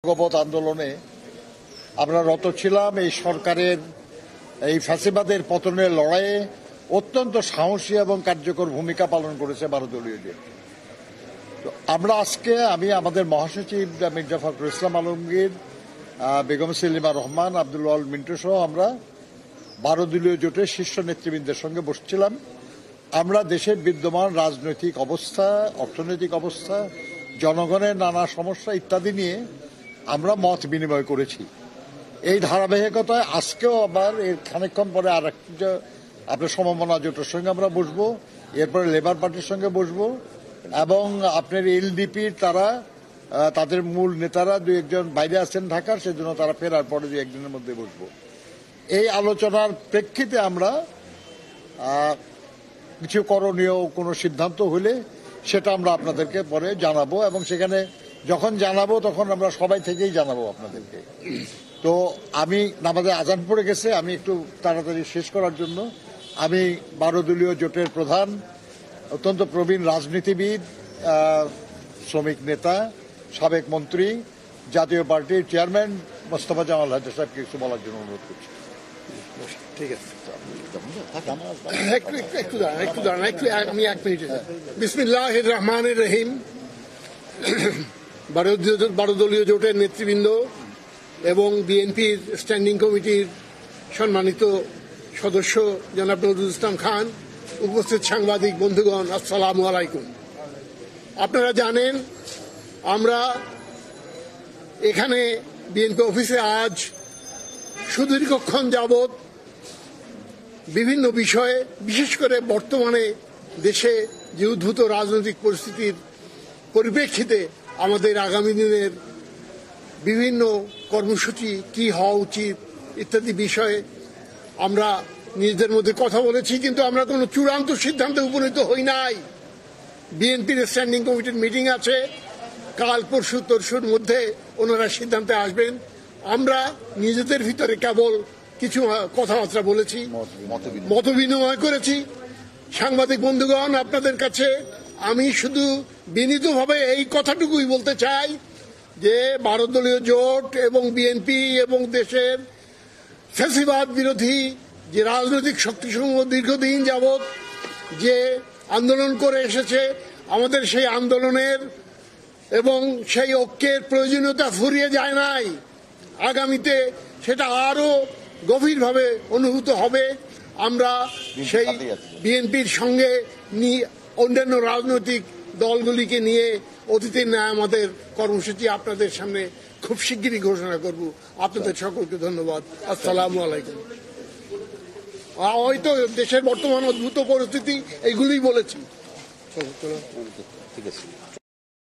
ঐক্যবদ্ধ আন্দোলনে আমরা রত ছিলাম। এই সরকারের এই ফ্যাসিবাদের পতনের লড়াইয়ে অত্যন্ত সাহসী এবং কার্যকর ভূমিকা পালন করেছে 12 দলীয় জোট। তো আমরা আজকে আমি আমাদের মহাসচিব মির্জা ফখরুল ইসলাম আলমগীর, বেগম সেলিমা রহমান, আব্দুল ওয়াল মিন্টু সহ আমরা 12 দলীয় জোটের শীর্ষ নেতৃবৃন্দের সঙ্গে বসছিলাম। আমরা দেশের বিদ্যমান রাজনৈতিক অবস্থা, অর্থনৈতিক অবস্থা, জনগণের নানা সমস্যা ইত্যাদি নিয়ে আমরা মত বিনিময় করেছি। এই ধারাবাহিকতায় আজকেও আবার এর খানিকক্ষণ পরে আর একটা আপনার সমমনা জোটের সঙ্গে আমরা বসবো, এরপরে লেবার পার্টির সঙ্গে বসবো এবং আপনার এলডিপির তাদের মূল নেতারা 2-1 বাইরে আছেন ঢাকার, সেজন্য তারা ফেরার পরে 2-1 দিনের মধ্যে বসবো। এই আলোচনার প্রেক্ষিতে আমরা কিছু করণীয় কোনো সিদ্ধান্ত হলে সেটা আমরা আপনাদেরকে পরে জানাবো এবং সেখানে যখন জানাবো তখন আমরা সবাই থেকেই জানাবো আপনাদেরকে। তো আমি নামাজে আজান পড়ে গেছে, আমি একটু তাড়াতাড়ি শেষ করার জন্য আমি 12 দলীয় জোটের প্রধান, অত্যন্ত প্রবীণ রাজনীতিবিদ, শ্রমিক নেতা, সাবেক মন্ত্রী, জাতীয় পার্টির চেয়ারম্যান মোস্তফা জামাল হায়দার সাহেবকে কিছু বলার জন্য অনুরোধ করছি। ঠিক আছে, একটু দাঁড়ান, আমি 1 মিনিট। বিসমিল্লাহির রহমানির রহিম। 12 দলীয় জোটের নেতৃবৃন্দ এবং বিএনপির স্ট্যান্ডিং কমিটির সম্মানিত সদস্য জনাব নজরুল ইসলাম খান, উপস্থিত সাংবাদিক বন্ধুগণ, আসসালামু আলাইকুম। আপনারা জানেন আমরা এখানে বিএনপি অফিসে আজ সুদীর্ঘক্ষণ যাবৎ বিভিন্ন বিষয়ে, বিশেষ করে বর্তমানে দেশে যে উদ্ভূত রাজনৈতিক পরিস্থিতির পরিপ্রেক্ষিতে আমাদের আগামী দিনের বিভিন্ন কর্মসূচি কি হওয়া উচিত ইত্যাদি বিষয়ে আমরা নিজেদের মধ্যে কথা বলেছি, কিন্তু আমরা কোনো চূড়ান্ত সিদ্ধান্তে উপনীত হই নাই। বিএনপির স্ট্যান্ডিং কমিটির মিটিং আছে, কাল পরশুর মধ্যে ওনারা সিদ্ধান্তে আসবেন। আমরা নিজেদের ভিতরে কেবল কিছু কথাবার্তা বলেছি, মত বিনিময় করেছি। সাংবাদিক বন্ধুগণ, আপনাদের কাছে আমি শুধু বিনীতভাবে এই কথাটুকুই বলতে চাই যে 12 দলীয় জোট এবং বিএনপি এবং দেশের ফ্যাসিবাদ বিরোধী যে রাজনৈতিক শক্তিসমূহ দীর্ঘদিন যাবৎ যে আন্দোলন করে এসেছে, আমাদের সেই আন্দোলনের এবং সেই ঐক্যের প্রয়োজনীয়তা ফুরিয়ে যায় নাই। আগামীতে সেটা আরো গভীরভাবে অনুভূত হবে। আমরা সেই বিএনপির সঙ্গে অন্যান্য রাজনৈতিক দলগুলিকে নিয়ে অতীতের ন্যায় আমাদের কর্মসূচি আপনাদের সামনে খুব শিগগিরই ঘোষণা করব। আপনাদের সকলকে ধন্যবাদ। আসসালামু আলাইকুম। হয়তো দেশের বর্তমান অদ্ভুত পরিস্থিতি এইগুলিই বলেছি। ঠিক আছে।